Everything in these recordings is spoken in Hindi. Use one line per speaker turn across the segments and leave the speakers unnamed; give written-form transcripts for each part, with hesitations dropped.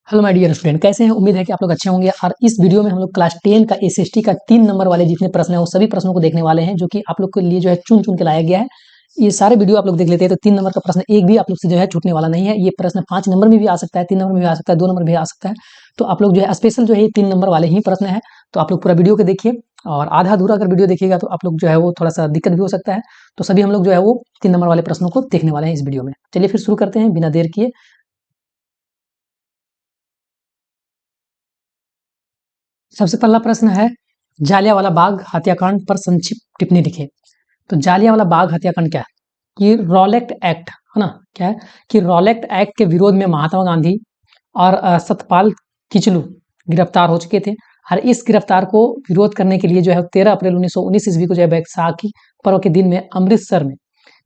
हेलो माय डियर स्टूडेंट, कैसे हैं? उम्मीद है कि आप लोग अच्छे होंगे। और इस वीडियो में हम लोग क्लास 10 का एसएसटी का 3 नंबर वाले जितने प्रश्न हैं वो सभी प्रश्नों को देखने वाले हैं, जो कि आप लोग के लिए जो है चुन-चुन के लाया गया है। ये सारे वीडियो आप लोग देख लेते हैं तो 3 नंबर का प्रश्न एक भी आप लोग से जो है छूटने वाला नहीं है। ये प्रश्न 5 नंबर में भी आ सकता है, 3 नंबर में भी आ सकता है, 2 नंबर में भी आ सकता है। तो आप लोग जो है स्पेशल जो है ये 3 नंबर वाले ही प्रश्न हैं। तो आप लोग पूरा वीडियो को देखिए, और आधा-अधूरा अगर वीडियो देखिएगा तो आप लोग जो है वो थोड़ा-सा दिक्कत भी हो सकता है। तो सभी हम लोग जो है वो 3 नंबर वाले प्रश्नों को देखने वाले हैं इस वीडियो में। चलिए फिर शुरू करते हैं बिना देर किए। सबसे पहला प्रश्न है, जालियांवाला बाग हत्याकांड पर संक्षिप्त टिप्पणी लिखें। तो जालियांवाला बाग हत्याकांड क्या है? कि रॉलेट एक्ट है ना, क्या है कि रॉलेट एक्ट के विरोध में महात्मा गांधी और सतपाल किचलू गिरफ्तार हो चुके थे। और इस गिरफ्तार को विरोध करने के लिए जो है 13 अप्रैल 1919 ईस्वी को जो है बैसाखी पर्व के दिन में अमृतसर में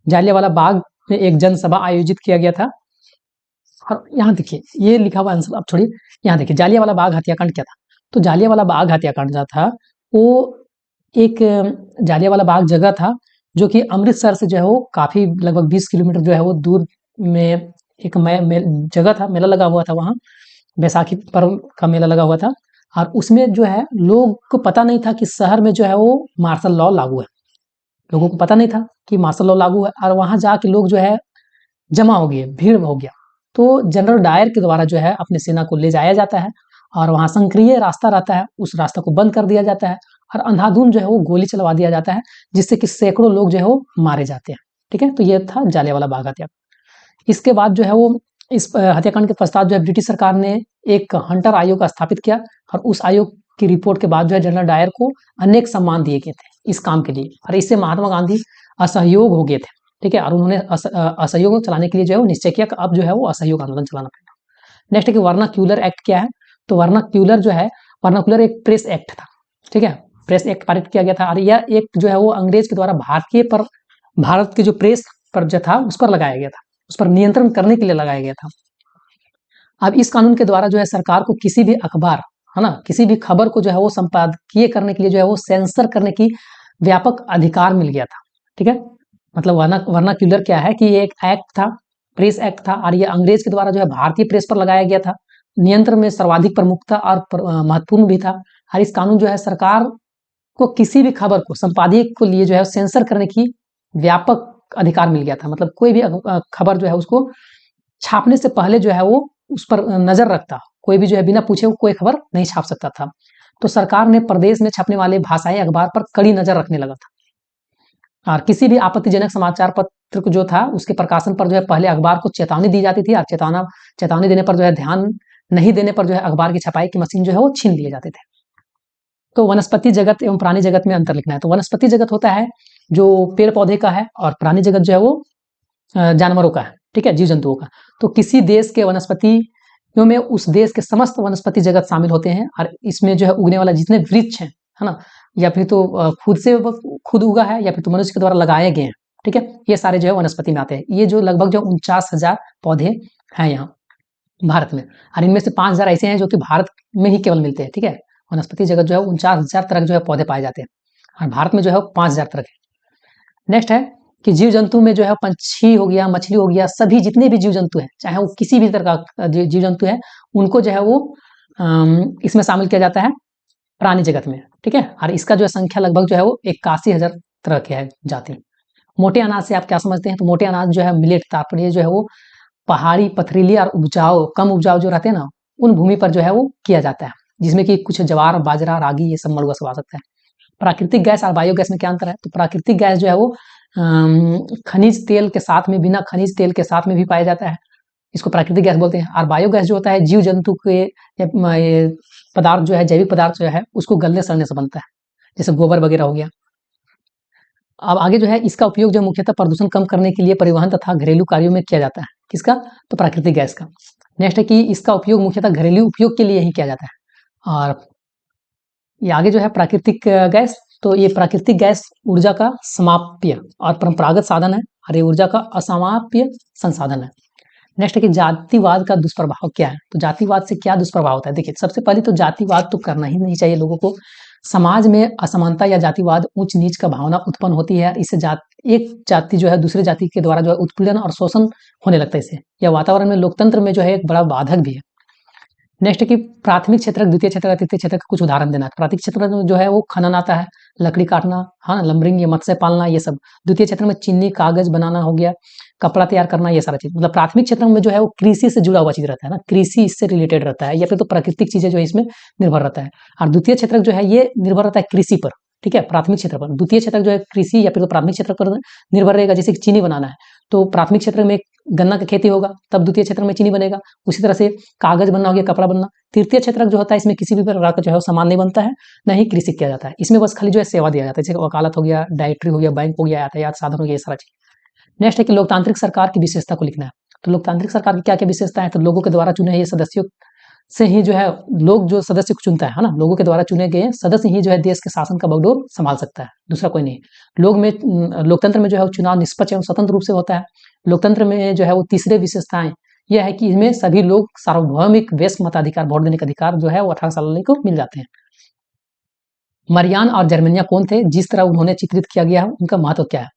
जालियांवाला बाग में एक जनसभा आयोजित किया गया था। और यहाँ देखिए ये लिखा हुआ आंसर आप छोड़िए, यहाँ देखिए जालियांवाला बाग हत्याकांड क्या था। तो जालियांवाला बाग हत्याकांड जो था वो एक जालियांवाला बाग जगह था जो कि अमृतसर से जो है वो काफी लगभग 20 किलोमीटर जो है वो दूर में एक जगह था, मेला लगा हुआ था वहाँ, बैसाखी पर्व का मेला लगा हुआ था। और उसमें जो है लोग को पता नहीं था कि शहर में जो है वो मार्शल लॉ लागू है। लोगों को पता नहीं था कि मार्शल लॉ लागू है, और वहां जाके लोग जो है जमा हो गए, भीड़ हो गया। तो जनरल डायर के द्वारा जो है अपनी सेना को ले जाया जाता है, और वहाँ संक्रिय रास्ता रहता है, उस रास्ता को बंद कर दिया जाता है, और अंधाधुंध जो है वो गोली चलवा दिया जाता है, जिससे कि सैकड़ों लोग जो है वो मारे जाते हैं। ठीक है, तो ये था जालियांवाला बाग हत्याकांड। इसके बाद जो है वो इस हत्याकांड के पश्चात जो है ब्रिटिश सरकार ने एक हंटर आयोग स्थापित किया, और उस आयोग की रिपोर्ट के बाद जो है जनरल डायर को अनेक सम्मान दिए गए थे इस काम के लिए, और इससे महात्मा गांधी असहयोग हो गए थे। ठीक है, और उन्होंने असहयोग चलाने के लिए जो है वो निश्चय किया कि अब जो है वो असहयोग आंदोलन चलाना पड़ेगा। नेक्स्ट है कि वर्नाक्यूलर एक्ट क्या है। तो वर्नाक्यूलर जो है, वर्नाक्यूलर एक प्रेस एक्ट था। ठीक है, प्रेस एक्ट पारित किया गया था, और यह एक जो है वो अंग्रेज के द्वारा भारत के जो प्रेस पर जो था उस पर लगाया गया था, उस पर नियंत्रण करने के लिए लगाया गया था। अब इस कानून के द्वारा जो है सरकार को किसी भी अखबार, है ना, किसी भी खबर को जो है वो संपादकीय करने के लिए जो है वो सेंसर करने की व्यापक अधिकार मिल गया था। ठीक है, मतलब वर्नाक्यूलर क्या है कि ये एक एक्ट था, प्रेस एक्ट था, और ये अंग्रेज के द्वारा जो है भारतीय प्रेस पर लगाया गया था। नियंत्रण में सर्वाधिक प्रमुख था और महत्वपूर्ण भी था। और इस कानून जो है सरकार को किसी भी खबर को संपादकीय को लिए जो है सेंसर करने की व्यापक अधिकार मिल गया था। मतलब कोई भी खबर जो है उसको छापने से पहले जो है वो उस पर नजर रखता, कोई भी जो है बिना पूछे वो कोई खबर नहीं छाप सकता था। तो सरकार ने प्रदेश में छपने वाले भाषाई अखबार पर कड़ी नजर रखने लगा था, और किसी भी आपत्तिजनक समाचार पत्र को जो था उसके प्रकाशन पर जो है पहले अखबार को चेतावनी दी जाती थी, और चेतावनी देने पर जो है ध्यान नहीं देने पर जो है अखबार की छपाई की मशीन जो है वो छीन लिए जाते थे। तो वनस्पति जगत एवं प्राणी जगत में अंतर लिखना है। तो वनस्पति जगत होता है जो पेड़ पौधे का है, और प्राणी जगत जो है वो जानवरों का है। ठीक है, जीव जंतुओं का। तो किसी देश के वनस्पतियों में उस देश के समस्त वनस्पति जगत शामिल होते हैं, और इसमें जो है उगने वाला जितने वृक्ष हैं, है ना, या फिर तो खुद उगा है, या फिर तो मनुष्य के द्वारा लगाए गए हैं। ठीक है, ये सारे जो है वनस्पति में आते हैं। ये जो लगभग जो 49,000 पौधे हैं यहाँ भारत में, और इनमें से 5,000 ऐसे हैं जो कि भारत में ही केवल मिलते हैं। ठीक है, वनस्पति जगत जो है 49,000 तरह के जो है पौधे पाए जाते हैं, और भारत में जो है 5,000 तरह के। नेक्स्ट है कि जीव जंतु में जो है पंछी हो गया, मछली हो गया, सभी जितने भी जीव जंतु हैं, चाहे वो किसी भी तरह का जीव जंतु है, उनको जो है वो इसमें शामिल किया जाता है प्राणी जगत में। ठीक है, और इसका जो है संख्या लगभग जो है वो 81,000 तरह के है जाति। मोटे अनाज से आप क्या समझते हैं? तो मोटे अनाज जो है मिलेट, तात्पर्य जो है वो पहाड़ी, पथरीली और उपजाऊ, कम उपजाऊ जो रहते हैं ना, उन भूमि पर जो है वो किया जाता है, जिसमें कि कुछ ज्वार, बाजरा, रागी, ये सब मलुआ सब आ सकता है। प्राकृतिक गैस और बायोगैस में क्या अंतर है? तो प्राकृतिक गैस जो है वो खनिज तेल के साथ में, बिना खनिज तेल के साथ में भी पाया जाता है, इसको प्राकृतिक गैस बोलते हैं। और बायोगैस जो होता है जीव जंतु के पदार्थ जो है, जैविक पदार्थ जो है उसको गलने सड़ने से बनता है, जैसे गोबर वगैरह हो गया। अब आगे जो है इसका उपयोग जो मुख्यतः प्रदूषण कम करने के लिए परिवहन तथा घरेलू कार्यों में किया जाता है। किसका? तो प्राकृतिक गैस का। नेक्स्ट है कि इसका उपयोग मुख्यतः घरेलू उपयोग के लिए ही किया जाता है। और ये आगे जो है प्राकृतिक गैस, तो ये प्राकृतिक गैस ऊर्जा का समाप्य और परंपरागत साधन है, और ये ऊर्जा का असामाप्य संसाधन है। नेक्स्ट है कि जातिवाद का दुष्प्रभाव क्या है? तो जातिवाद से क्या दुष्प्रभाव होता है? देखिए, सबसे पहले तो जातिवाद तो करना ही नहीं चाहिए लोगों को। समाज में असमानता या जातिवाद, ऊंच नीच का भावना उत्पन्न होती है। इससे एक जाति जो है दूसरी जाति के द्वारा जो है उत्पीड़न और शोषण होने लगता है इससे। यह वातावरण में लोकतंत्र में जो है एक बड़ा बाधक भी है। नेक्स्ट है कि प्राथमिक क्षेत्र, द्वितीय क्षेत्र, तृतीय क्षेत्र का कुछ उदाहरण देना है। प्राथमिक क्षेत्र में जो है वो खनन आता है, लकड़ी काटना, हाँ, लंबरिंग, ये मत्स्य पालना, ये सब। द्वितीय क्षेत्र में चीनी, कागज बनाना हो गया, कपड़ा तैयार करना, ये सारा चीज। मतलब प्राथमिक क्षेत्र में जो है वो कृषि से जुड़ा हुआ चीज रहता है ना, कृषि इससे रिलेटेड रहता है, या फिर तो प्राकृतिक चीजें जो है इसमें निर्भर रहता है। और द्वितीय क्षेत्र जो है ये निर्भर रहता है कृषि पर, ठीक है, प्राथमिक क्षेत्र पर। द्वितीय क्षेत्र जो है कृषि या फिर तो प्राथमिक क्षेत्र पर निर्भर रहेगा। जैसे कि चीनी बनाना है तो प्राथमिक क्षेत्र में गन्ना की खेती होगा, तब द्वितीय क्षेत्र में चीनी बनेगा। उसी तरह से कागज बनना हो गया, कपड़ा बनना। तृतीय क्षेत्र जो होता है इसमें किसी भी प्रकार का जो है सामान नहीं बनता है, न ही कृषि किया जाता है। इसमें बस खाली जो है सेवा दिया जाता है, जैसे वकालत हो गया, डायरेक्टरी हो गया, बैंक हो गया, यातायात साधन हो गया, ये सारा चीज। नेक्स्ट है कि लोकतांत्रिक सरकार की विशेषता को लिखना है। तो लोकतांत्रिक सरकार की क्या क्या विशेषता है? तो लोगों के द्वारा चुने हुए सदस्यों से ही जो है, लोग जो सदस्य को चुनता है ना, लोगों के द्वारा चुने गए सदस्य ही जो है देश के शासन का बागडोर संभाल सकता है, दूसरा कोई नहीं। लोकतंत्र में जो है चुनाव निष्पक्ष एवं स्वतंत्र रूप से होता है। लोकतंत्र में जो है वो तीसरे विशेषताएं यह है कि इसमें सभी लोग सार्वभौमिक वयस्क मताधिकार, वोट देने का अधिकार जो है वो 18 साल को मिल जाते हैं। मरियान और जर्मेनिया कौन थे, जिस तरह उन्होंने चित्रित किया गया है, उनका महत्व क्या है?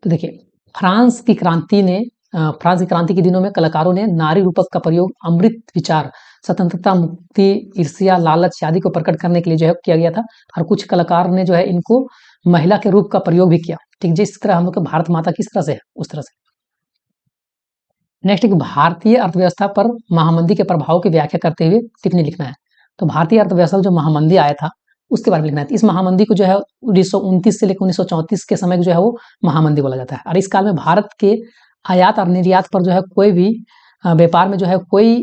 तो देखिए, फ्रांस की क्रांति के दिनों में कलाकारों ने नारी रूपक का प्रयोग अमृत विचार, स्वतंत्रता, मुक्ति, ईर्ष्या, लालच आदि को प्रकट करने के लिए जो है किया गया था। और कुछ कलाकार ने जो है इनको महिला के रूप का प्रयोग भी किया, ठीक, जिस तरह हम लोग का भारत माता किस तरह से है उस तरह से। नेक्स्ट, भारतीय अर्थव्यवस्था पर महामंदी के प्रभाव की व्याख्या करते हुए टिप्पणी लिखना है। तो भारतीय अर्थव्यवस्था जो महामंदी आया था उसके बारे में लिखना है। इस महामंदी को जो है 1929 से लेकर 1934 के समय जो है वो महामंदी बोला जाता है। और इस काल में भारत के आयात और निर्यात पर जो है कोई भी व्यापार में जो है कोई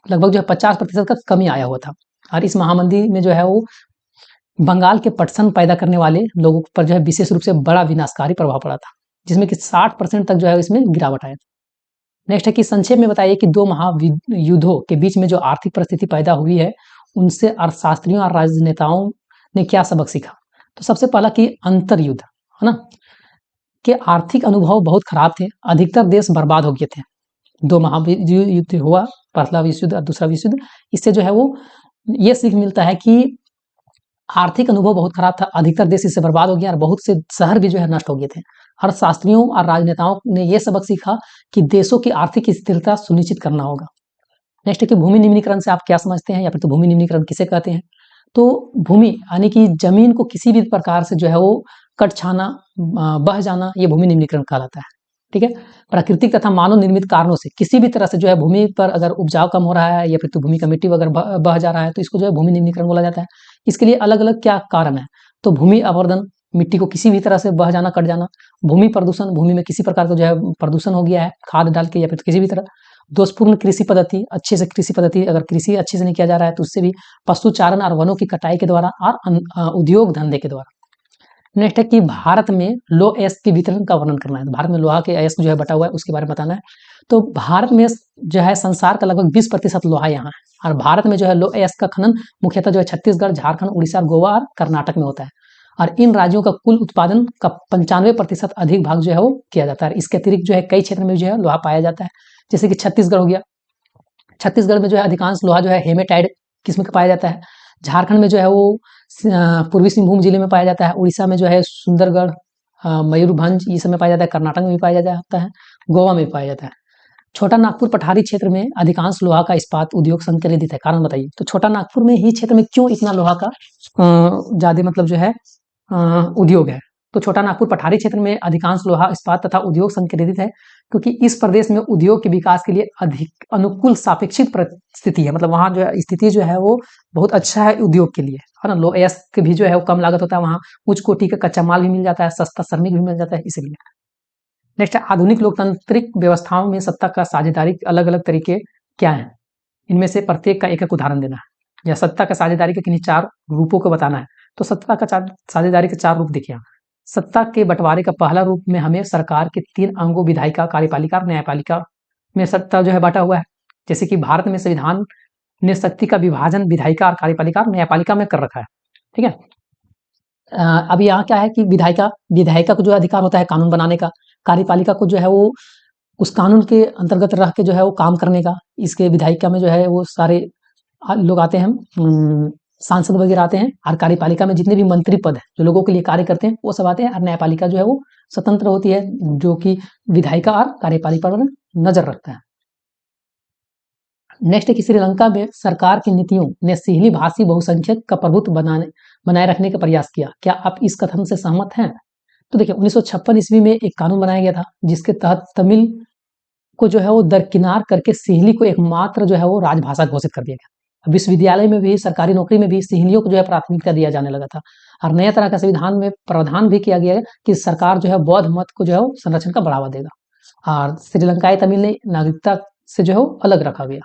लगभग जो है 50% का कमी आया हुआ था। और इस महामंदी में जो है वो बंगाल के पटसन पैदा करने वाले लोगों पर जो है विशेष रूप से बड़ा विनाशकारी प्रभाव पड़ा था, जिसमें कि 60% तक जो है इसमें गिरावट आया था। नेक्स्ट है कि संक्षेप में बताइए कि दो महायुद्धों के बीच में जो आर्थिक परिस्थिति पैदा हुई है उनसे अर्थशास्त्रियों और राजनेताओं ने क्या सबक सीखा? तो सबसे पहला कि अंतर युद्ध, है ना, के आर्थिक अनुभव बहुत खराब थे, अधिकतर देश बर्बाद हो गए थे। दो महायुद्ध हुआ, पहला विश्व युद्ध और दूसरा विश्व युद्ध। इससे जो है वो ये सीख मिलता है कि आर्थिक अनुभव बहुत खराब था, अधिकतर देश इससे बर्बाद हो गया और बहुत से शहर भी जो है नष्ट हो गए थे। अर्थशास्त्रियों और राजनेताओं ने यह सबक सीखा कि देशों की आर्थिक स्थिरता सुनिश्चित करना होगा। नेक्स्ट है कि भूमि निम्नीकरण से आप क्या समझते हैं, या फिर तो भूमि निम्नीकरण किसे कहते हैं? तो भूमि यानी कि जमीन को किसी भी प्रकार से जो है वो कट छाना, बह जाना, ये भूमि निम्नीकरण कहलाता है, ठीक है। प्राकृतिक तथा मानव निर्मित कारणों से किसी भी तरह से जो है भूमि पर अगर उपजाऊ कम हो रहा है या फिर तो भूमि का मिट्टी अगर बह जा रहा है तो इसको जो है भूमि निम्नीकरण बोला जाता है। इसके लिए अलग अलग क्या कारण है? तो भूमि अवर्दन, मिट्टी को किसी भी तरह से बह जाना, कट जाना। भूमि प्रदूषण, भूमि में किसी प्रकार का जो है प्रदूषण हो गया है खाद डाल के या फिर किसी भी तरह। दोषपूर्ण कृषि पद्धति, अच्छे से कृषि पद्धति, अगर कृषि अच्छे से नहीं किया जा रहा है तो उससे भी। पशुचारण और वनों की कटाई के द्वारा और उद्योग धंधे के द्वारा। नेक्स्ट है कि भारत में लोह अयस्क के वितरण का वर्णन करना है। तो भारत में लोहा के अयस्क जो है बटा हुआ है उसके बारे में बताना है। तो भारत में जो है संसार का लगभग 20% लोहा यहाँ है। और भारत में जो है लोह अयस्क का खनन मुख्यतः जो है छत्तीसगढ़, झारखंड, उड़ीसा, गोवा और कर्नाटक में होता है। और इन राज्यों का कुल उत्पादन का 95% अधिक भाग जो है वो किया जाता है। इसके अतिरिक्त जो है कई क्षेत्र में जो है लोहा पाया जाता है, जैसे कि छत्तीसगढ़ हो गया। छत्तीसगढ़ में जो है अधिकांश लोहा जो है हेमेटाइट किस्म का पाया जाता है। झारखंड में जो है वो पूर्वी सिंहभूम जिले में पाया जाता है। उड़ीसा में जो है सुंदरगढ़, मयूरभंज, ये सब में पाया जाता है। कर्नाटक में भी पाया जाता है, गोवा में भी पाया जाता है। छोटा नागपुर पठारी क्षेत्र में अधिकांश लोहा का इस्पात उद्योग संकलित है, कारण बताइए। तो छोटा नागपुर में ही क्षेत्र में क्यों इतना लोहा का ज्यादा मतलब जो है उद्योग है? तो छोटा नागपुर पठारी क्षेत्र में अधिकांश लोहा इस्पात तथा उद्योग संकेंद्रित है, क्योंकि इस प्रदेश में उद्योग के विकास के लिए अधिक अनुकूल सापेक्षिक परिस्थिति है। मतलब वहाँ जो है स्थिति जो है वो बहुत अच्छा है उद्योग के लिए, है ना। लोह अयस्क भी जो है वो कम लागत होता है, वहाँ उच्च कोटि का कच्चा माल भी मिल जाता है, सस्ता श्रमिक भी मिल जाता है, इसलिए। नेक्स्ट, आधुनिक लोकतांत्रिक व्यवस्थाओं में सत्ता का साझेदारी के अलग अलग तरीके क्या है? इनमें से प्रत्येक का एक एक उदाहरण देना है, या सत्ता का साझेदारी के किन्हीं 4 रूपों को बताना है। तो सत्ता का साझेदारी के 4 रूप देखिए। सत्ता के बंटवारे का पहला रूप में हमें सरकार के 3 अंगों विधायिका, कार्यपालिका और न्यायपालिका में सत्ता जो है बांटा हुआ है। जैसे कि भारत में संविधान ने शक्ति का विभाजन विधायिका और कार्यपालिका और न्यायपालिका में कर रखा है, ठीक है। अब यहाँ क्या है कि विधायिका को जो अधिकार होता है कानून बनाने का, कार्यपालिका को जो है वो उस कानून के अंतर्गत रह के जो है वो काम करने का। इसके विधायिका में जो है वो सारे लोग आते हैं, सांसद वगैरह आते हैं। और कार्यपालिका में जितने भी मंत्री पद है जो लोगों के लिए कार्य करते हैं वो सब आते हैं। और न्यायपालिका जो है वो स्वतंत्र होती है, जो कि विधायिका और कार्यपालिका पर नजर रखता है। नेक्स्ट है कि श्रीलंका में सरकार की नीतियों ने सिंहली भाषी बहुसंख्यक का प्रभुत्व बनाए रखने का प्रयास किया। क्या आप इस कथन से सहमत हैं? तो देखिए 1956 ईस्वी में एक कानून बनाया गया था जिसके तहत तमिल को जो है वो दरकिनार करके सिंहली को एकमात्र जो है वो राजभाषा घोषित कर दिया गया। विश्वविद्यालय में भी, सरकारी नौकरी में भी सिंहलियों को जो है प्राथमिकता दिया जाने लगा था और नया तरह का संविधान में प्रावधान भी किया गया है कि सरकार जो है बौद्ध मत को जो है वो संरक्षण का बढ़ावा देगा और श्रीलंकाई तमिल ने नागरिकता से जो है वो अलग रखा गया।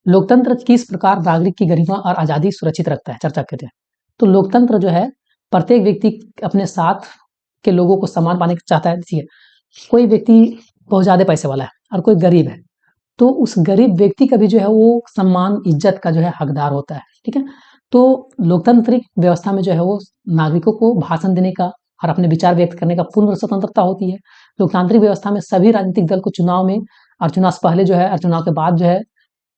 लोकतंत्र किस प्रकार नागरिक की गरिमा और आज़ादी सुरक्षित रखता है? चर्चा करते हैं। तो लोकतंत्र जो है प्रत्येक व्यक्ति अपने साथ के लोगों को सम्मान पाने चाहता है। देखिए कोई व्यक्ति बहुत ज़्यादा पैसे वाला है और कोई गरीब है, तो उस गरीब व्यक्ति का भी जो है वो सम्मान इज्जत का जो है हकदार होता है। ठीक है, तो लोकतांत्रिक व्यवस्था में जो है वो नागरिकों को भाषण देने का और अपने विचार व्यक्त करने का पूर्ण स्वतंत्रता होती है। लोकतांत्रिक व्यवस्था में सभी राजनीतिक दल को चुनाव में और चुनाव से पहले जो है और चुनाव के बाद जो है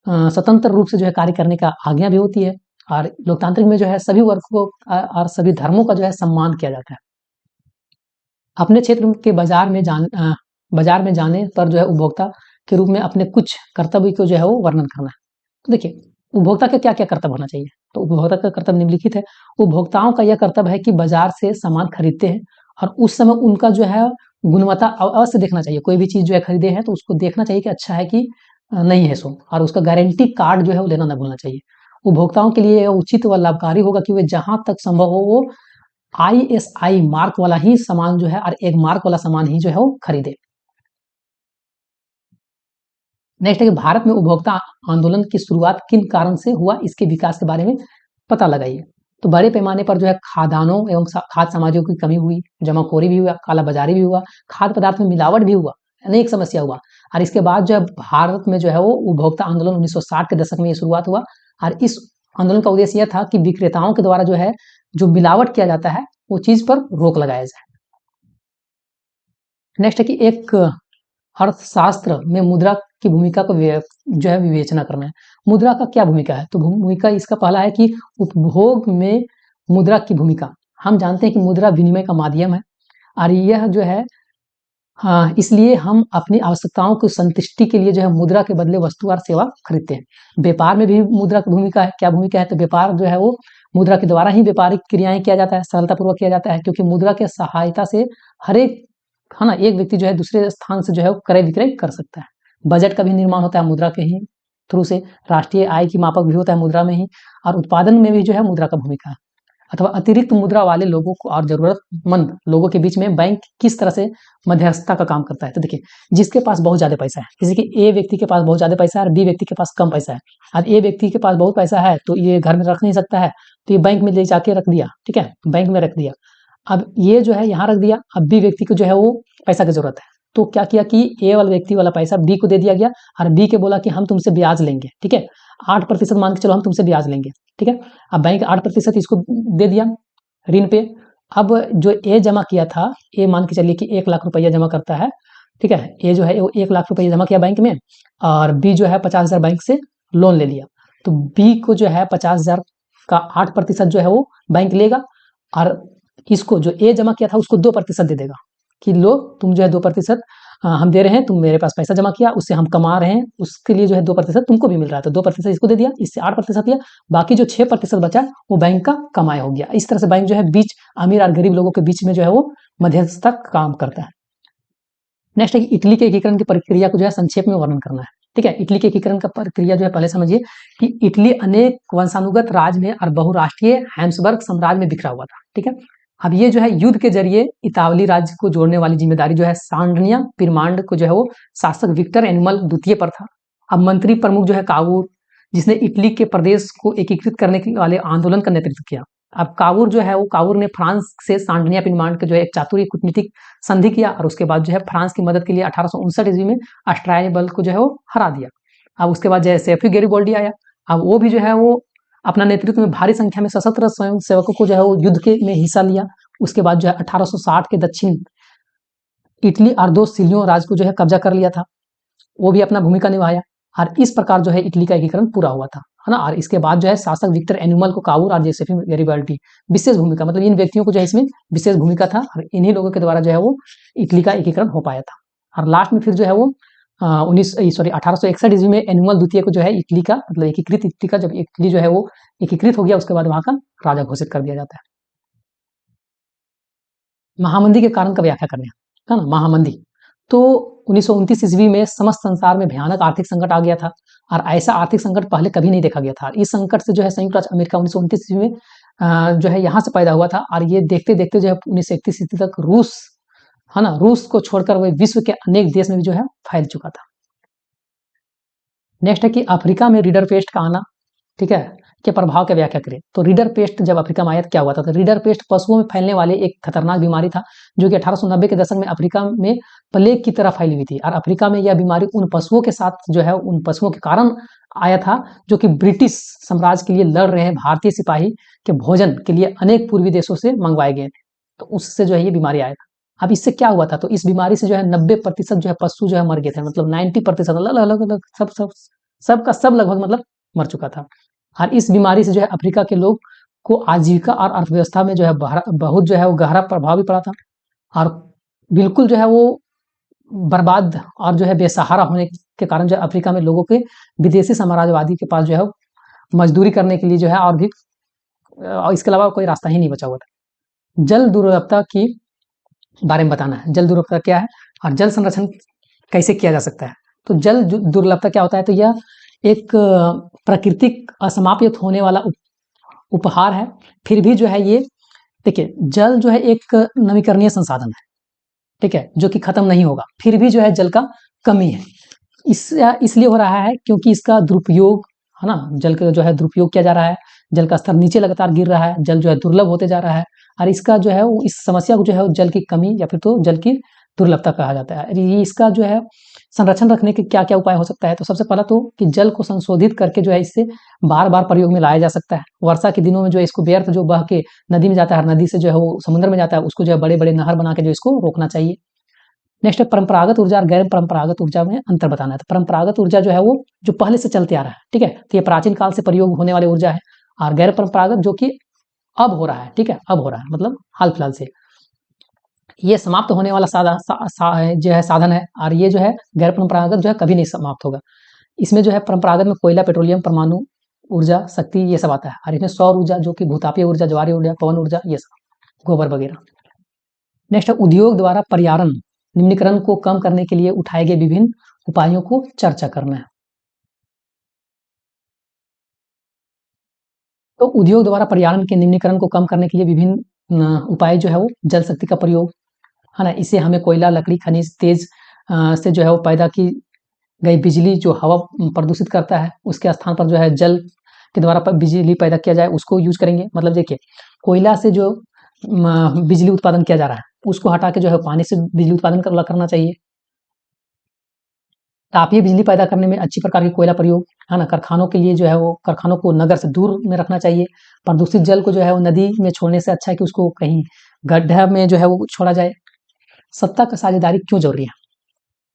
स्वतंत्र रूप से जो है कार्य करने का आज्ञा भी होती है और लोकतांत्रिक में जो है सभी वर्गों को और सभी धर्मों का जो है सम्मान किया जाता है। अपने क्षेत्र के बाजार में जाने पर जो है उपभोक्ता के रूप में अपने कुछ कर्तव्य को जो है वो वर्णन करना है। तो देखिए उपभोक्ता के क्या क्या कर्तव्य होना चाहिए? तो उपभोक्ता का कर्तव्य निम्नलिखित है। उपभोक्ताओं का यह कर्तव्य है कि बाजार से सामान खरीदते हैं और उस समय उनका जो है गुणवत्ता अवश्य देखना चाहिए। कोई भी चीज जो है खरीदे हैं तो उसको देखना चाहिए कि अच्छा है कि नहीं है सो, और उसका गारंटी कार्ड जो है वो लेना ना भूलना चाहिए। उपभोक्ताओं के लिए उचित व लाभकारी होगा कि वे जहां तक संभव हो वो ISI मार्क वाला ही सामान जो है और एक मार्क वाला सामान ही जो है वो खरीदे। नेक्स्ट है कि भारत में उपभोक्ता आंदोलन की शुरुआत किन कारण से हुआ, इसके विकास के बारे में पता लगाइए। तो बड़े पैमाने पर जो है खाद्यान्नों एवं खाद्य सामग्रियों की कमी हुई, जमाखोरी भी हुआ, कालाबाजारी भी हुआ, खाद्य पदार्थ में मिलावट भी हुआ, अनेक समस्या हुआ और इसके बाद जो है भारत में जो है वो उपभोक्ता आंदोलन 1960 के दशक में ये शुरुआत हुआ और इस आंदोलन का उद्देश्य यह था कि विक्रेताओं के द्वारा जो है जो मिलावट किया जाता है वो चीज पर रोक लगाया जाए। नेक्स्ट है कि एक अर्थशास्त्र में मुद्रा की भूमिका को जो है विवेचना करना है। मुद्रा का क्या भूमिका है? तो भूमिका इसका पहला है कि उपभोग में मुद्रा की भूमिका। हम जानते हैं कि मुद्रा विनिमय का माध्यम है और यह जो है हाँ, इसलिए हम अपनी आवश्यकताओं की संतुष्टि के लिए जो है मुद्रा के बदले वस्तु और सेवा खरीदते हैं। व्यापार में भी मुद्रा की भूमिका है। क्या भूमिका है? तो व्यापार जो है वो मुद्रा के द्वारा ही व्यापारिक क्रियाएं किया जाता है, सरलतापूर्वक किया जाता है क्योंकि मुद्रा के सहायता से हर एक है ना एक व्यक्ति जो है दूसरे स्थान से जो है क्रय विक्रय कर सकता है। बजट का भी निर्माण होता है मुद्रा के ही थ्रू से, राष्ट्रीय आय की मापक भी होता है मुद्रा में ही और उत्पादन में भी जो है मुद्रा का भूमिका है। अथवा अतिरिक्त मुद्रा वाले लोगों को और जरूरतमंद लोगों के बीच में बैंक किस तरह से मध्यस्थता का काम करता है। तो देखिए जिसके पास बहुत ज्यादा पैसा है, जैसे कि ए व्यक्ति के पास बहुत ज्यादा पैसा है और बी व्यक्ति के पास कम पैसा है, और ए व्यक्ति के पास बहुत पैसा है तो ये घर में रख नहीं सकता है तो ये बैंक में ले जाके रख दिया। ठीक है, बैंक में रख दिया। अब ये जो है यहाँ रख दिया, अब बी व्यक्ति को जो है वो पैसा की जरूरत है तो क्या किया कि ए वाला व्यक्ति वाला पैसा बी को दे दिया गया और बी के बोला कि हम तुमसे ब्याज लेंगे। ठीक है, 8% मान के चलो हम तुमसे ब्याज लेंगे। ठीक है, अब बैंक 8% इसको दे दिया ऋण पे। अब जो ए जमा किया था, ए मान के चलिए कि 1 लाख रुपया जमा करता है। ठीक है, ए जो है वो 1 लाख रुपया जमा किया बैंक में और बी जो है 50,000 बैंक से लोन ले लिया। तो बी को जो है 50,000 का 8% जो है वो बैंक लेगा और इसको जो ए जमा किया था उसको 2% दे देगा कि लो तुम जो है 2% हम दे रहे हैं, तुम मेरे पास पैसा जमा किया उससे हम कमा रहे हैं, उसके लिए जो है 2% तुमको भी मिल रहा है तो 2% इसको दे दिया, इससे 8% दिया, बाकी जो 6% बचा वो बैंक का कमाया हो गया। इस तरह से बैंक जो है बीच अमीर और गरीब लोगों के बीच में जो है वो मध्यस्थता काम करता है। नेक्स्ट है इटली के एकीकरण की प्रक्रिया को जो है संक्षेप में वर्णन करना है। ठीक है, इटली के एकीकरण का प्रक्रिया जो है पहले समझिए कि इटली अनेक वंशानुगत राज्य में और बहुराष्ट्रीय हैम्सबर्ग साम्राज्य में बिखरा हुआ था। ठीक है, अब ये जो है युद्ध के जरिए इतावली राज्य को जोड़ने वाली जिम्मेदारी जो है सांडनिया पिरमांड को जो है वो शासक विक्टर एनुअल द्वितीय पर था। अब मंत्री प्रमुख जो है कावूर, जिसने इटली के प्रदेश को एकीकृत करने वाले आंदोलन का नेतृत्व किया। अब कावूर जो है वो कावूर ने फ्रांस से सांडनिया पिरमांड के जो है एक चातुर्य कूटनीतिक संधि किया और उसके बाद जो है फ्रांस की मदद के लिए 1859 ईस्वी में ऑस्ट्रियाई बल को जो है वो हरा दिया। अब उसके बाद जो है सेफी गैरिबाल्डी आया। अब वो भी जो है वो अपना नेतृत्व में भारी संख्या में सशस्त्र स्वयं सेवकों को जो है वो युद्ध के में हिस्सा लिया। उसके बाद जो है 1860 के दक्षिण इटली और 2 सिलियों राज्य को जो है कब्जा कर लिया था, वो भी अपना भूमिका निभाया और इस प्रकार जो है इटली का एकीकरण पूरा हुआ था, है ना। और इसके बाद जो है शासक विक्टर एनुअल को कावूर और जोसेफी गैरिबाल्डी विशेष भूमिका, मतलब इन व्यक्तियों को जो है इसमें विशेष भूमिका था और इन्हीं लोगों के द्वारा जो है वो इटली का एकीकरण हो पाया था। और लास्ट में फिर जो है वो उन्नीस सॉरी 1861 ईस्वी में एनुअल द्वितीय को जो है इटली का मतलब एकीकृत इटली का जब इटली जो है वो एकीकृत हो गया उसके बाद वहां का राजा घोषित कर दिया जाता है। महामंदी के कारण का व्याख्या करने है ना महामंदी। तो 1929 ईस्वी में समस्त संसार में भयानक आर्थिक संकट आ गया था और ऐसा आर्थिक संकट पहले कभी नहीं देखा गया था। इस संकट से जो है संयुक्त राज्य अमेरिका 1929 ईस्वी में जो है यहाँ से पैदा हुआ था और ये देखते देखते जो है 1931 ईस्वी तक रूस है ना रूस को छोड़कर वह विश्व के अनेक देश में भी जो है फैल चुका था। नेक्स्ट है कि अफ्रीका में रीडर पेस्ट का आना ठीक है के प्रभाव की व्याख्या करें। तो रीडर पेस्ट जब अफ्रीका में आया तो क्या हुआ था? तो रीडर पेस्ट पशुओं में फैलने वाले एक खतरनाक बीमारी था जो कि 1890 के दशक में अफ्रीका में प्लेग की तरह फैली हुई थी और अफ्रीका में यह बीमारी उन पशुओं के साथ जो है उन पशुओं के कारण आया था जो कि ब्रिटिश साम्राज्य के लिए लड़ रहे भारतीय सिपाही के भोजन के लिए अनेक पूर्वी देशों से मंगवाए गए थे। तो उससे जो है ये बीमारी आया था। अब इससे क्या हुआ था? तो इस बीमारी से जो है 90% जो है पशु जो है मर गए थे, मतलब 90% अलग अलग अलग सबका सब लगभग मतलब मर चुका था। और इस बीमारी से जो है अफ्रीका के लोग को आजीविका और अर्थव्यवस्था में जो है बहुत जो है वो गहरा प्रभाव भी पड़ा था और बिल्कुल जो है वो बर्बाद और जो है बेसहारा होने के कारण जो अफ्रीका में लोगों के विदेशी साम्राज्यवादी के पास जो है मजदूरी करने के लिए जो है और भी इसके अलावा कोई रास्ता ही नहीं बचा हुआ था। जल दुर्लभता की बारे में बताना है। जल दुर्लभता क्या है और जल संरक्षण कैसे किया जा सकता है? तो जल दुर्लभता क्या होता है? तो यह एक प्राकृतिक असमाप्त होने वाला उपहार है। फिर भी जो है ये देखिए जल जो है एक नवीकरणीय संसाधन है ठीक है जो कि खत्म नहीं होगा। फिर भी जो है जल का कमी है इसलिए हो रहा है क्योंकि इसका दुरुपयोग है ना जल का जो है दुरुपयोग किया जा रहा है। जल का स्तर नीचे लगातार गिर रहा है, जल जो है दुर्लभ होते जा रहा है और इसका जो है वो इस समस्या को जो है जल की कमी या फिर तो जल की दुर्लभता कहा जाता है। ये इसका जो है संरक्षण रखने के क्या क्या उपाय हो सकता है? तो सबसे पहला तो कि जल को संशोधित करके जो है इससे बार बार प्रयोग में लाया जा सकता है। वर्षा के दिनों में जो इसको व्यर्थ जो बह के नदी में जाता है, नदी से जो है वो समुद्र में जाता है, उसको जो है बड़े बड़े नहर बना के जो इसको रोकना चाहिए। नेक्स्ट है परंपरागत ऊर्जा और गैर परंपरागत ऊर्जा में अंतर बताना है। तो परंपरागत ऊर्जा जो है वो जो पहले से चलते आ रहा है ठीक है तो ये प्राचीन काल से प्रयोग होने वाली ऊर्जा है और गैर परंपरागत जो कि अब हो रहा है ठीक है अब हो रहा है मतलब हाल फिलहाल से ये समाप्त होने वाला जो है साधन है और ये जो है गैर परंपरागत जो है कभी नहीं समाप्त होगा। इसमें जो है परंपरागत में कोयला, पेट्रोलियम, परमाणु ऊर्जा, शक्ति ये सब आता है और इसमें सौर ऊर्जा जो कि भूतापीय ऊर्जा, ज्वारीय ऊर्जा, पवन ऊर्जा ये सब गोबर वगैरह। नेक्स्ट है उद्योग द्वारा पर्यावरण निम्नीकरण को कम करने के लिए उठाए गए विभिन्न उपायों को चर्चा करना है। तो उद्योग द्वारा पर्यावरण के निम्नीकरण को कम करने के लिए विभिन्न उपाय जो है वो जल शक्ति का प्रयोग है ना। इससे हमें कोयला, लकड़ी, खनिज तेज से जो है वो पैदा की गई बिजली जो हवा प्रदूषित करता है उसके स्थान पर जो है जल के द्वारा बिजली पैदा किया जाए उसको यूज करेंगे। मतलब देखिए कोयला से जो बिजली उत्पादन किया जा रहा है उसको हटा के जो है पानी से बिजली उत्पादन करना चाहिए। तापीय बिजली पैदा करने में अच्छी प्रकार की कोयला प्रयोग है ना। कारखानों के लिए जो है वो कारखानों को नगर से दूर में रखना चाहिए। प्रदूषित जल को जो है वो नदी में छोड़ने से अच्छा है कि उसको कहीं गड्ढा में जो है वो छोड़ा जाए। सत्ता का साझेदारी क्यों जरूरी है?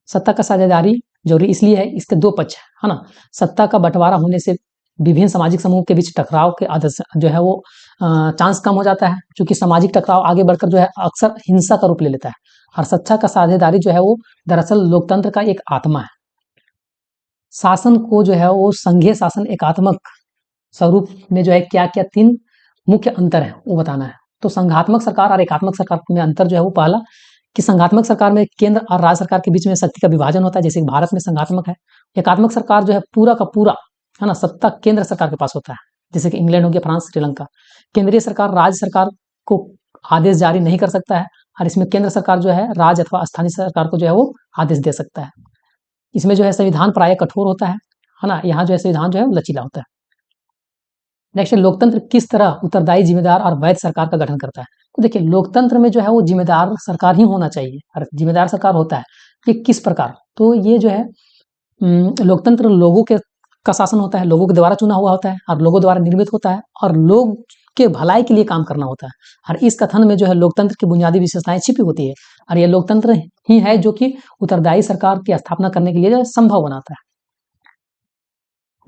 सत्ता का साझेदारी जरूरी इसलिए है इसके दो पक्ष है ना। सत्ता का बंटवारा होने से विभिन्न सामाजिक समूह के बीच टकराव के आदत जो है वो चांस कम हो जाता है क्योंकि सामाजिक टकराव आगे बढ़कर जो है अक्सर हिंसा का रूप ले लेता है। और सत्ता का साझेदारी जो है वो दरअसल लोकतंत्र का एक आत्मा है। शासन को जो है वो संघीय शासन एकात्मक स्वरूप में जो है क्या क्या तीन मुख्य अंतर है वो बताना है। तो संघात्मक सरकार और एकात्मक सरकार में अंतर जो है वो पहला कि संघात्मक सरकार में केंद्र और राज्य सरकार के बीच में शक्ति का विभाजन होता है जैसे भारत में संघात्मक है। एकात्मक सरकार जो है पूरा का पूरा है ना सत्ता केंद्र सरकार के पास होता है जैसे कि इंग्लैंड हो गया, फ्रांस, श्रीलंका। केंद्रीय सरकार राज्य सरकार को आदेश जारी नहीं कर सकता है और इसमें केंद्र सरकार जो है राज्य अथवा स्थानीय सरकार को जो है वो आदेश दे सकता है। इसमें जो है संविधान प्राय कठोर होता है ना। यहाँ जो है संविधान जो है लचीला होता है। नेक्स्ट लोकतंत्र किस तरह उत्तरदायी, जिम्मेदार और वैध सरकार का गठन करता है? तो देखिए लोकतंत्र में जो है वो जिम्मेदार सरकार ही होना चाहिए और जिम्मेदार सरकार होता है ये किस प्रकार? तो ये जो है लोकतंत्र लोगों के का शासन होता है, लोगों के द्वारा चुना हुआ होता है और लोगों द्वारा निर्मित होता है और लोग के भलाई के लिए काम करना होता है। और इस कथन में जो है लोकतंत्र की बुनियादी विशेषताएं छिपी होती है और यह लोकतंत्र ही है जो कि उत्तरदायी सरकार की स्थापना करने के लिए जो है संभव बनाता है।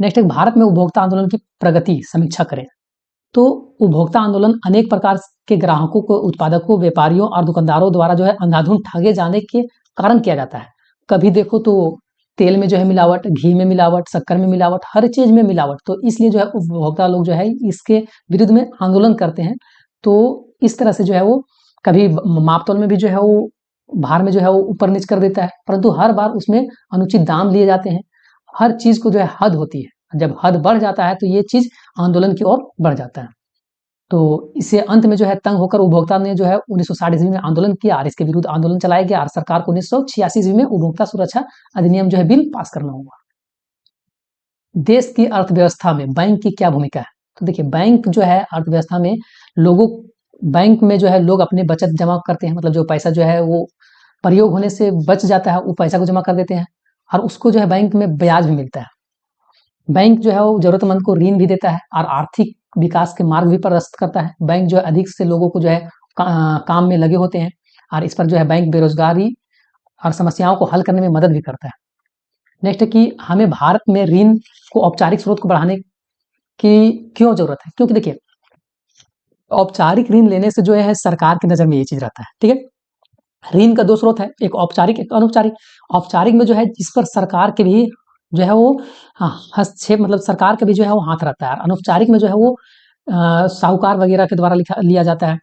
नेक्स्ट भारत में उपभोक्ता आंदोलन की प्रगति समीक्षा करें। तो उपभोक्ता आंदोलन अनेक प्रकार के ग्राहकों को, उत्पादकों, व्यापारियों और दुकानदारों द्वारा जो है अंधाधुंध ठगे जाने के कारण किया जाता है। कभी देखो तो तेल में जो है मिलावट, घी में मिलावट, शक्कर में मिलावट, हर चीज में मिलावट। तो इसलिए जो है उपभोक्ता लोग जो है इसके विरुद्ध में आंदोलन करते हैं। तो इस तरह से जो है वो कभी मापतौल में भी जो है वो भार में जो है वो ऊपर नीच कर देता है, परंतु हर बार उसमें अनुचित दाम लिए जाते हैं। हर चीज को जो है हद होती है, जब हद बढ़ जाता है तो ये चीज आंदोलन की ओर बढ़ जाता है। तो इससे अंत में जो है तंग होकर उपभोक्ता ने जो है 1960 ईस्वी में आंदोलन किया और इसके विरुद्ध आंदोलन चलाया गया और सरकार को 1986 ईस्वी में उपभोक्ता सुरक्षा अधिनियम जो है बिल पास करना हुआ। देश की अर्थव्यवस्था में बैंक की क्या भूमिका है? तो देखिए, बैंक जो है अर्थव्यवस्था में लोगों बैंक में जो है लोग अपने बचत जमा करते हैं, मतलब जो पैसा जो है वो प्रयोग होने से बच जाता है, वो पैसा को जमा कर देते हैं और उसको जो है बैंक में ब्याज भी मिलता है। बैंक जो है वो जरूरतमंद को ऋण भी देता है और आर्थिक विकास के मार्ग भी प्रशस्त करता है। बैंक जो है अधिक से लोगों को जो है काम में लगे होते हैं और इस पर जो है बैंक बेरोजगारी और समस्याओं को हल करने में मदद भी करता है। नेक्स्ट है कि हमें भारत में ऋण को औपचारिक स्रोत को बढ़ाने की क्यों जरूरत है? क्योंकि देखिए, औपचारिक ऋण लेने से जो है सरकार की नजर में ये चीज रहता है, ठीक है। ऋण का दो स्रोत है, एक औपचारिक एक अनौपचारिक। औपचारिक में जो है जिस पर सरकार के भी जो है वो हस्तक्षेप, मतलब सरकार का भी जो है वो हाथ रहता है। अनौपचारिक में जो है वो साहूकार वगैरह के द्वारा लिया जाता है।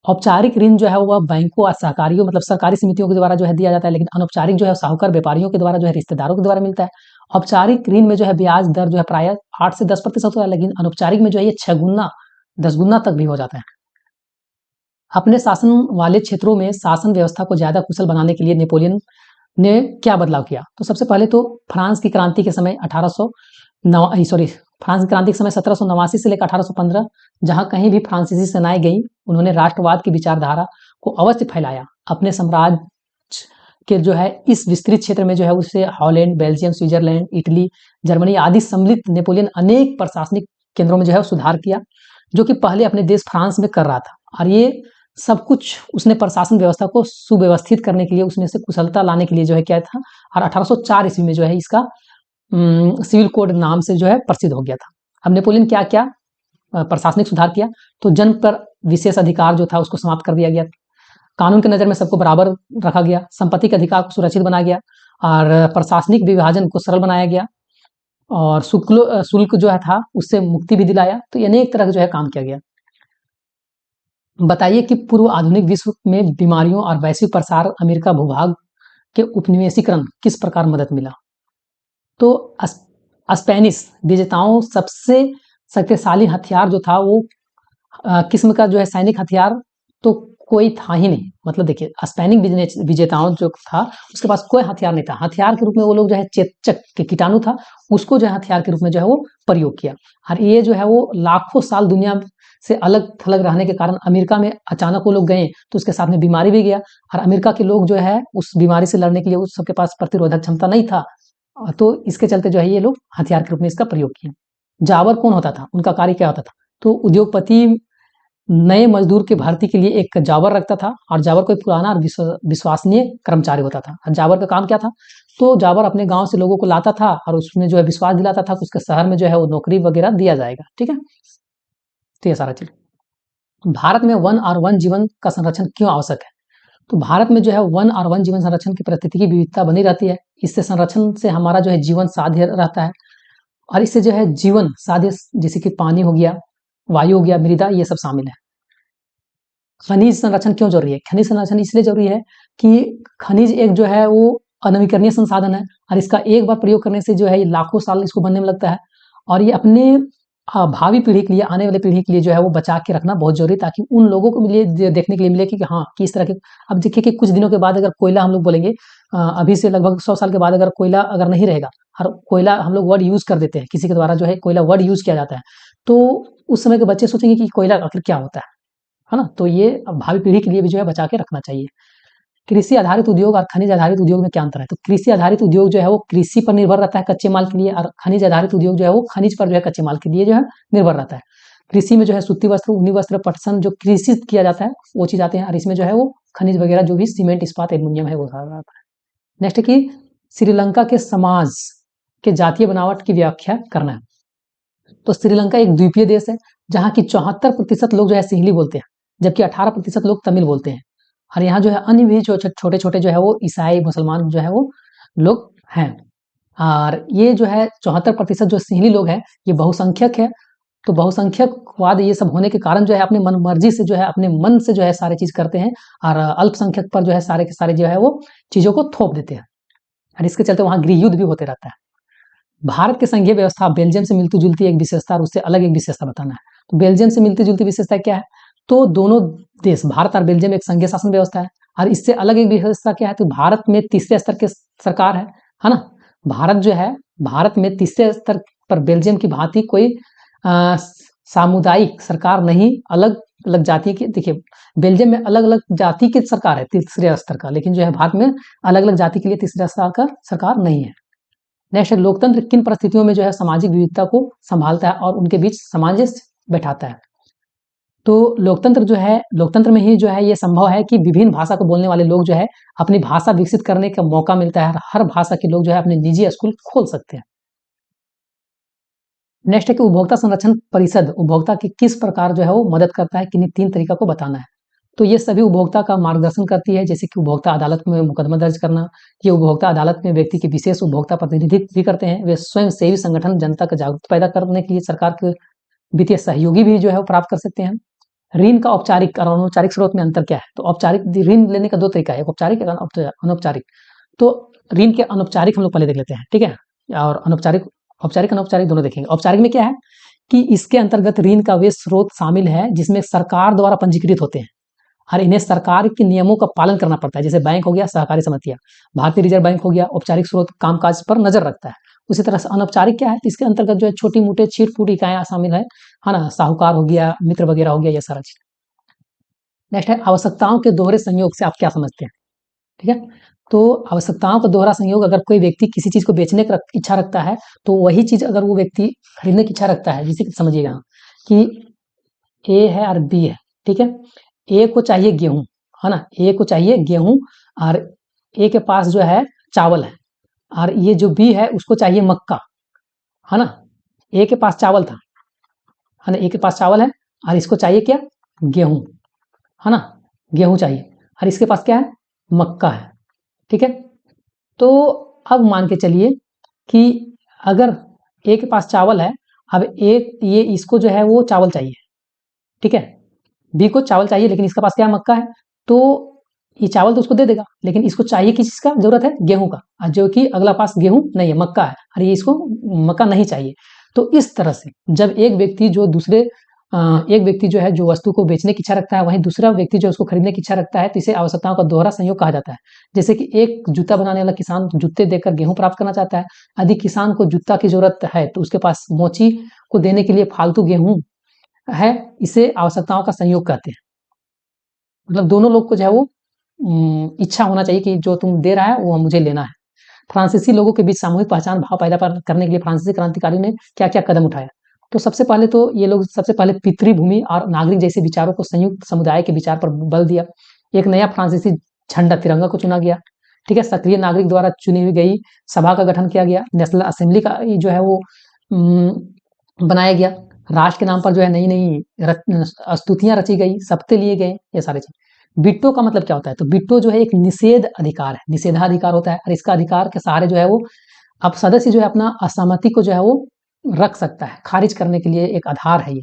औपचारिक ऋण जो है वह बैंकों और सहकारियों, मतलब सरकारी समितियों के द्वारा जो है दिया जाता है, लेकिन अनौपचारिक जो है साहूकार व्यापारियों के द्वारा जो है रिश्तेदारों के द्वारा मिलता है। औपचारिक ऋण में जो है ब्याज दर जो है प्राय 8 से 10% होता है, लेकिन अनौपचारिक में जो है ये 6 गुना 10 गुना तक भी हो जाता है। अपने शासन वाले क्षेत्रों में शासन व्यवस्था को ज्यादा कुशल बनाने के लिए नेपोलियन ने क्या बदलाव किया? तो सबसे पहले तो फ्रांस की क्रांति के समय फ्रांस की क्रांति के समय 1789 से लेकर 1815 जहां कहीं भी फ्रांसीसी सेनाएं गई, उन्होंने राष्ट्रवाद की विचारधारा को अवश्य फैलाया। अपने साम्राज्य के जो है इस विस्तृत क्षेत्र में जो है उसे Holland, Belgium, Switzerland, Italy, Germany आदि सम्मिलित नेपोलियन अनेक प्रशासनिक केंद्रों में जो है सुधार किया, जो कि पहले अपने देश फ्रांस में कर रहा था। और ये सब कुछ उसने प्रशासन व्यवस्था को सुव्यवस्थित करने के लिए, उसमें से कुशलता लाने के लिए जो है क्या था। और 1804 ईस्वी में जो है इसका सिविल कोड नाम से जो है प्रसिद्ध हो गया था। अब नेपोलियन क्या क्या प्रशासनिक सुधार किया? तो जन पर विशेष अधिकार जो था उसको समाप्त कर दिया गया, कानून की नजर में सबको बराबर रखा गया, संपत्ति के अधिकार को सुरक्षित बनाया गया और प्रशासनिक विभाजन को सरल बनाया गया और शुल्क जो है था उससे मुक्ति भी दिलाया। तो ये अनेक तरह का जो है काम किया गया। बताइए कि पूर्व आधुनिक विश्व में बीमारियों और वैश्विक प्रसार अमेरिका भूभाग के उपनिवेशीकरण किस प्रकार मदद मिला? तो स्पेनिश विजेताओं सबसे शक्तिशाली हथियार जो था वो किस्म का जो है सैनिक हथियार तो कोई था ही नहीं। मतलब देखिए, स्पेनिश विजेताओं जो था उसके पास कोई हथियार नहीं था। हथियार के रूप में वो लोग जो है चेचक के कीटाणु था उसको जो है हथियार के रूप में जो है वो प्रयोग किया। और ये जो है वो लाखों साल दुनिया से अलग थलग रहने के कारण अमेरिका में अचानक वो लोग गए तो उसके साथ में बीमारी भी गया और अमेरिका के लोग जो है उस बीमारी से लड़ने के लिए उस सबके पास प्रतिरोधक क्षमता नहीं था। तो इसके चलते जो है ये लोग हथियार के रूप में इसका प्रयोग किया। जावर कौन होता था? उनका कार्य क्या होता था? तो उद्योगपति नए मजदूर की भर्ती के लिए एक जावर रखता था और जावर कोई पुराना और विश्वसनीय कर्मचारी होता था। जावर का काम क्या था? तो जावर अपने गांव से लोगों को लाता था और उसमें जो है विश्वास दिलाता था कि उसके शहर में जो है वो नौकरी वगैरह दिया जाएगा। ठीक है, तो ये सारा चीज। भारत में वन और वन जीवन का संरक्षण क्यों आवश्यक है? तो भारत में जो है वन और वन जीवन संरक्षण की पारिस्थितिकी विविधता बनी रहती है। इससे संरक्षण से हमारा जो है जीवन साध्य रहता है और इससे जो है जीवन साध्य जैसे कि पानी हो गया, वायु हो गया, मृदा, ये सब शामिल है। खनिज संरक्षण क्यों जरूरी है? खनिज संरक्षण इसलिए जरूरी है कि खनिज एक जो है वो अनवीकरणीय संसाधन है और इसका एक बार प्रयोग करने से जो है ये लाखों साल इसको बनने में लगता है और ये अपने भावी पीढ़ी के लिए, आने वाली पीढ़ी के लिए जो है वो बचा के रखना बहुत जरूरी है, ताकि उन लोगों को मिले देखने के लिए मिले कि हाँ किस तरह के। अब देखिए कि कुछ दिनों के बाद अगर कोयला हम लोग बोलेंगे, अभी से लगभग 100 साल के बाद अगर कोयला अगर नहीं रहेगा, और कोयला हम लोग वर्ड यूज कर देते हैं, किसी के द्वारा जो है कोयला वर्ड यूज किया जाता है, तो उस समय के बच्चे सोचेंगे कि कोयला आखिर क्या होता है ना। तो ये भावी पीढ़ी के लिए भी जो है बचा के रखना चाहिए। कृषि आधारित उद्योग और खनिज आधारित उद्योग में क्या अंतर है? तो कृषि आधारित उद्योग जो है वो कृषि पर निर्भर रहता है कच्चे माल के लिए, और खनिज आधारित उद्योग जो है वो खनिज पर जो है कच्चे माल के लिए जो है निर्भर रहता है। कृषि में जो है सूती वस्त्र, ऊनी वस्त्र, पटसन जो कृषि किया जाता है वो चीज आते हैं, और इसमें जो है वो खनिज वगैरह जो भी सीमेंट, इस्पात, एल्यूमिनियम है वो सारा आता है। नेक्स्ट है कि श्रीलंका के समाज के जातीय बनावट की व्याख्या करना है। तो श्रीलंका एक द्वीपीय देश है जहाँ की 74% लोग जो है सिंहली बोलते हैं, जबकि 18% लोग तमिल बोलते हैं। और यहाँ जो है अन्य भी छोटे छोटे जो है वो ईसाई, मुसलमान जो है वो लोग हैं। और ये जो है 74% जो सिंहली लोग हैं ये बहुसंख्यक है। तो बहुसंख्यकवाद ये सब होने के कारण जो है अपने मन मर्जी से जो है अपने मन से जो है सारी चीज करते हैं और अल्पसंख्यक पर जो है सारे के सारे जो है वो चीजों को थोप देते हैं और इसके चलते वहां गृह युद्ध भी होते रहता है। भारत की संघीय व्यवस्था बेल्जियम से मिलती जुलती एक विशेषता और उससे अलग एक विशेषता बताना है। तो बेल्जियम से मिलती जुलती विशेषता क्या है? तो दोनों देश भारत और बेल्जियम एक संघीय शासन व्यवस्था है और इससे अलग एक विशेषता क्या है? तो भारत में तीसरे स्तर की सरकार है ना। भारत जो है भारत में तीसरे स्तर पर बेल्जियम की भांति कोई सामुदायिक सरकार नहीं, अलग अलग जाति की। देखिए बेल्जियम में अलग अलग जाति की सरकार है तीसरे स्तर का, लेकिन जो है भारत में अलग अलग जाति के लिए तीसरे स्तर का सरकार नहीं है। नेक्स्ट है लोकतंत्र किन परिस्थितियों में जो है सामाजिक विविधता को संभालता है और उनके बीच सामंजस्य बैठाता है। तो लोकतंत्र जो है लोकतंत्र में ही जो है ये संभव है कि विभिन्न भाषा को बोलने वाले लोग जो है अपनी भाषा विकसित करने का मौका मिलता है। हर भाषा के लोग जो है अपने निजी स्कूल खोल सकते हैं। नेक्स्ट है कि उपभोक्ता संरक्षण परिषद उपभोक्ता की किस प्रकार जो है वो मदद करता है, किन्हीं 3 तरीका को बताना है। तो ये सभी उपभोक्ता का मार्गदर्शन करती है, जैसे कि उपभोक्ता अदालत में मुकदमा दर्ज करना। ये उपभोक्ता अदालत में व्यक्ति के विशेष उपभोक्ता प्रतिनिधित्व भी करते हैं। वे स्वयं सेवी संगठन जनता का जागरूकता पैदा करने के लिए सरकार के वित्तीय सहयोगी भी जो है वो प्राप्त कर सकते हैं। ऋण का औपचारिक और अनौपचारिक स्रोत में अंतर क्या है? तो औपचारिक ऋण लेने का 2 तरीका है, एक औपचारिक, एक अनौपचारिक। तो ऋण के अनौपचारिक हम लोग पहले देख लेते हैं, ठीक है? और अनौपचारिक औपचारिक अनौपचारिक दोनों देखेंगे। औपचारिक में क्या है कि इसके अंतर्गत ऋण का वे स्रोत शामिल है जिसमें सरकार द्वारा पंजीकृत होते हैं और इन्हें सरकार के नियमों का पालन करना पड़ता है। जैसे बैंक हो गया, सहकारी समितियां, भारतीय रिजर्व बैंक हो गया, औपचारिक स्रोत कामकाज पर नजर रखता है। उसी तरह से अनौपचारिक क्या है? तो इसके अंतर्गत जो है छोटी मोटे छीट फूट इकाइयां शामिल है ना, साहूकार हो गया, मित्र वगैरह हो गया, ये सारा चीज। नेक्स्ट है आवश्यकताओं के दोहरे संयोग से आप क्या समझते हैं? ठीक है, तो आवश्यकताओं का दोहरा संयोग, अगर कोई व्यक्ति किसी चीज को बेचने की इच्छा रखता है तो वही चीज अगर वो व्यक्ति खरीदने की इच्छा रखता है, जैसे कि समझिएगा कि ए है और बी है, ठीक है। ए को चाहिए गेहूं, है ना, ए को चाहिए गेहूं और ए के पास जो है चावल है और ये जो बी है उसको चाहिए मक्का, है ना। ए के पास चावल था, है ना, ए के पास चावल है और इसको चाहिए क्या? गेहूं, है ना, गेहूं चाहिए और इसके पास क्या है? मक्का है, ठीक है। तो अब मान के चलिए कि अगर ए के पास चावल है, अब एक ये इसको जो है वो चावल चाहिए, ठीक है, बी को चावल चाहिए लेकिन इसके पास क्या है? मक्का है। तो ये चावल तो उसको दे देगा, लेकिन इसको चाहिए किस चीज का जरूरत है? गेहूं का, और जो कि अगला पास गेहूं नहीं है, मक्का है और ये इसको मक्का नहीं चाहिए। तो इस तरह से जब एक व्यक्ति जो है जो वस्तु को बेचने की इच्छा रखता है, वहीं दूसरा व्यक्ति जो उसको खरीदने की इच्छा रखता है, तो इसे आवश्यकताओं का दोहरा संयोग कहा जाता है। जैसे कि एक जूता बनाने वाला किसान जूते देकर गेहूं प्राप्त करना चाहता है, यदि किसान को जूता की जरूरत है तो उसके पास मोची को देने के लिए फालतू गेहूं है, इसे आवश्यकताओं का संयोग कहते हैं। मतलब दोनों लोग को जो है वो इच्छा होना चाहिए कि जो तुम दे रहा है वो मुझे लेना है। फ्रांसीसी लोगों के बीच सामूहिक पहचान भाव पैदा करने के लिए फ्रांसीसी क्रांतिकारी ने क्या क्या कदम उठाया? तो सबसे पहले तो ये लोग सबसे पहले पितृभूमि और नागरिक जैसे विचारों को संयुक्त समुदाय के विचार पर बल दिया। एक नया फ्रांसीसी झंडा तिरंगा को चुना गया, ठीक है। सक्रिय नागरिक द्वारा चुनी हुई गई सभा का गठन किया गया। नेशनल असेंबली का जो है वो बनाया गया। राष्ट्र के नाम पर जो है नई नई स्तुतियां रची गई, सप्ते लिए गए, ये सारे चीज। बिट्टो का मतलब क्या होता है? तो बिट्टो जो है एक निषेध अधिकार है, निषेधाधिकार होता है और इसका अधिकार के सहारे जो है वो अब सदस्य जो है अपना असहमति को जो है वो रख सकता है, खारिज करने के लिए एक आधार है ये।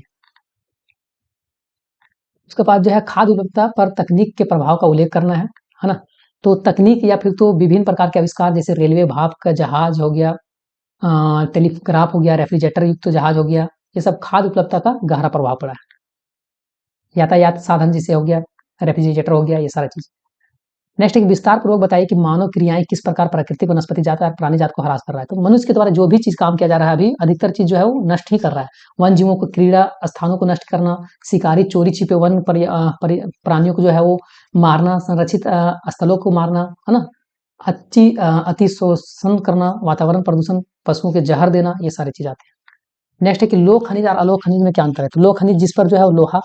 उसके बाद जो है खाद्य उपभोक्ता पर तकनीक के प्रभाव का उल्लेख करना है ना। तो तकनीक या फिर तो विभिन्न प्रकार के आविष्कार, जैसे रेलवे भाप का जहाज हो गया, टेलीग्राफ हो गया, रेफ्रिजरेटर युक्त जहाज हो गया, ये सब खाद्य उपलब्धता का गहरा प्रभाव पड़ा है। यातायात साधन जैसे हो गया, रेफ्रिजरेटर हो गया, ये सारा चीज। नेक्स्ट एक विस्तार पूर्वक बताइए कि मानव क्रियाएं किस प्रकार प्राकृतिक वनस्पति जात और प्राणी जात को हरास कर रहा है। तो मनुष्य के द्वारा जो भी चीज काम किया जा रहा है अभी अधिकतर चीज जो है वो नष्ट ही कर रहा है। वन जीवों को, क्रीड़ा स्थानों को नष्ट करना, शिकारी चोरी छिपे वन प्राणियों को जो है वो मारना, संरक्षित स्थलों को मारना, है ना, अति शोषण करना, वातावरण प्रदूषण, पशुओं के जहर देना, ये सारी चीज आते हैं। नेक्स्ट है कि लोह खनिज और अलोह खनिज में क्या अंतर है? तो लोह खनिज जिस पर जो है वो लोहा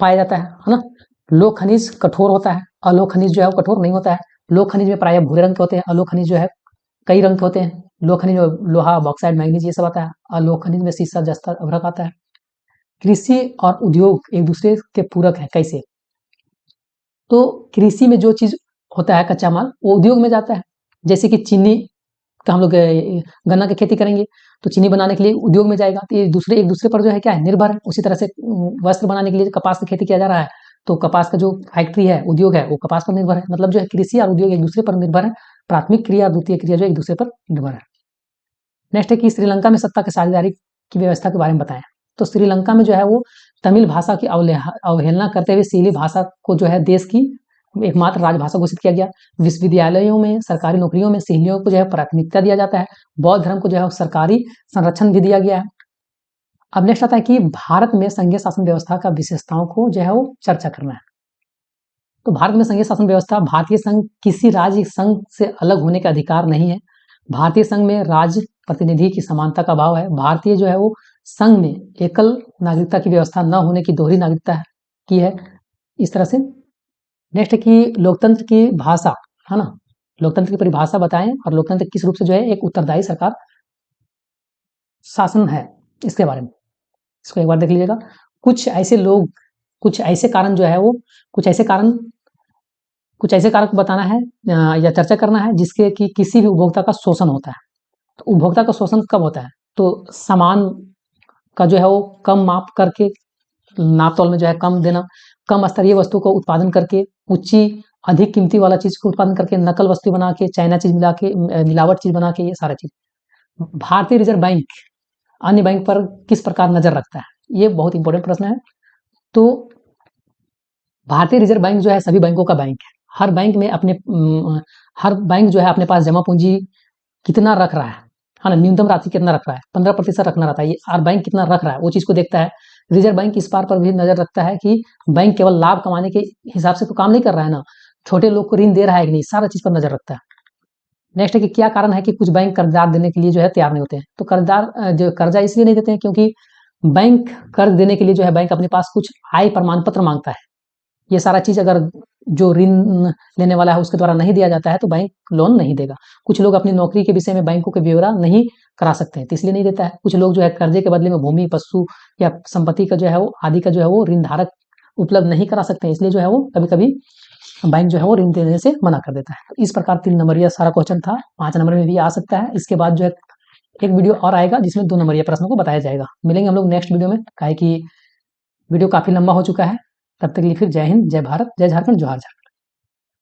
पाया जाता है ना। लोह खनिज कठोर होता है, अलोह खनिज जो है वो कठोर नहीं होता है। लोह खनिज में प्रायः भूरे रंग के होते हैं, अलोह खनिज जो है कई रंग के होते हैं। लोह खनिज में लोहा, बॉक्साइड, मैग्नीज ये सब आता है। अलोह खनिज में सीसा, जस्ता, अभ्रक आता है। कृषि और उद्योग एक दूसरे के पूरक है, कैसे? तो कृषि में जो चीज होता है कच्चा माल वो उद्योग में जाता है, जैसे कि चीनी तो हम लोग गन्ना की खेती करेंगे तो चीनी बनाने के लिए उद्योग में जाएगा, तो ये एक दूसरे पर जो है क्या है, निर्भर है। उसी तरह से वस्त्र बनाने के लिए कपास की खेती किया जा रहा है, तो कपास का जो फैक्ट्री है, उद्योग है, वो कपास पर निर्भर है। मतलब जो है कृषि और उद्योग एक दूसरे पर निर्भर है, प्राथमिक क्रिया और द्वितीय क्रिया जो एक दूसरे पर निर्भर है। नेक्स्ट है कि श्रीलंका में सत्ता की साझेदारी की व्यवस्था के बारे में बताएं। तो श्रीलंका में जो है वो तमिल भाषा की अवहेलना करते हुए सिली भाषा को जो है देश की एकमात्र राजभाषा घोषित किया गया। विश्वविद्यालयों में, सरकारी नौकरियों में सिल्लियों को जो है प्राथमिकता दिया जाता है। बौद्ध धर्म को जो है सरकारी संरक्षण भी दिया गया है। अब नेक्स्ट आता है कि भारत में संघीय शासन व्यवस्था का विशेषताओं को जो है वो चर्चा करना है। तो भारत में संघीय शासन व्यवस्था, भारतीय संघ किसी राज्य संघ से अलग होने का अधिकार नहीं है। भारतीय संघ में राज्य प्रतिनिधि की समानता का भाव है। भारतीय जो है वो संघ में एकल नागरिकता की व्यवस्था न होने की दोहरी नागरिकता की है। इस तरह से नेक्स्ट है कि लोकतंत्र की भाषा, है ना, लोकतंत्र की परिभाषा बताएं और लोकतंत्र किस रूप से जो है एक उत्तरदायी सरकार शासन है, इसके बारे में इसको एक बार देख लीजिएगा। कुछ ऐसे लोग, कुछ ऐसे कारण जो है वो, कुछ ऐसे कारक बताना है या चर्चा करना है जिसके कि किसी भी उपभोक्ता का शोषण होता है। तो उपभोक्ता का शोषण कब होता है? तो सामान का जो है वो कम माप करके, नाप तौल में जो है कम देना, कम स्तरीय वस्तु को उत्पादन करके ऊंची अधिक कीमती वाला चीज को उत्पादन करके, नकल वस्तु बना के, चाइना चीज मिला के, मिलावट चीज बना के, ये सारा चीज। भारतीय रिजर्व बैंक अन्य बैंक पर किस प्रकार नजर रखता है? ये बहुत इंपॉर्टेंट प्रश्न है। तो भारतीय रिजर्व बैंक जो है सभी बैंकों का बैंक है। हर बैंक जो है अपने पास जमा पूंजी कितना रख रहा है ना, न्यूनतम राशि कितना रख रहा है, 15% रखना रहता है। ये हर बैंक कितना रख रहा है वो चीज को देखता है। रिजर्व बैंक इस बात पर भी नजर रखता है कि बैंक केवल लाभ कमाने के हिसाब से तो काम नहीं कर रहा है ना, छोटे लोग को ऋण दे रहा है कि नहीं, सारा चीज पर नजर रखता है। नेक्स्ट है कि क्या कारण है कि कुछ बैंक कर्जदार देने के लिए जो है तैयार नहीं होते हैं? तो कर्जदार जो कर्जा इसलिए नहीं देते हैं क्योंकि बैंक कर्ज देने के लिए जो है बैंक अपने पास कुछ आय प्रमाण पत्र मांगता है। ये सारा चीज अगर जो ऋण लेने वाला है उसके द्वारा नहीं दिया जाता है तो बैंक लोन नहीं देगा। कुछ लोग अपनी नौकरी के विषय में बैंकों के ब्यौरा नहीं करा सकते हैं, तो इसलिए नहीं देता है। कुछ लोग जो है कर्जे के बदले में भूमि, पशु या संपत्ति का जो है वो आदि का जो है वो ऋण धारक उपलब्ध नहीं करा सकते हैं, इसलिए जो है वो कभी कभी बैंक जो है वो ऋण देने से मना कर देता है। तो इस प्रकार 3 नंबरिया सारा क्वेश्चन था, 5 नंबर में भी आ सकता है। इसके बाद जो है एक वीडियो और आएगा जिसमें 2 नंबरिया प्रश्नों को बताया जाएगा। मिलेंगे हम लोग नेक्स्ट वीडियो में, काहे कि वीडियो काफी लंबा हो चुका है। तब तक के लिए फिर जय हिंद, जय भारत, जय झारखंड, जोहार।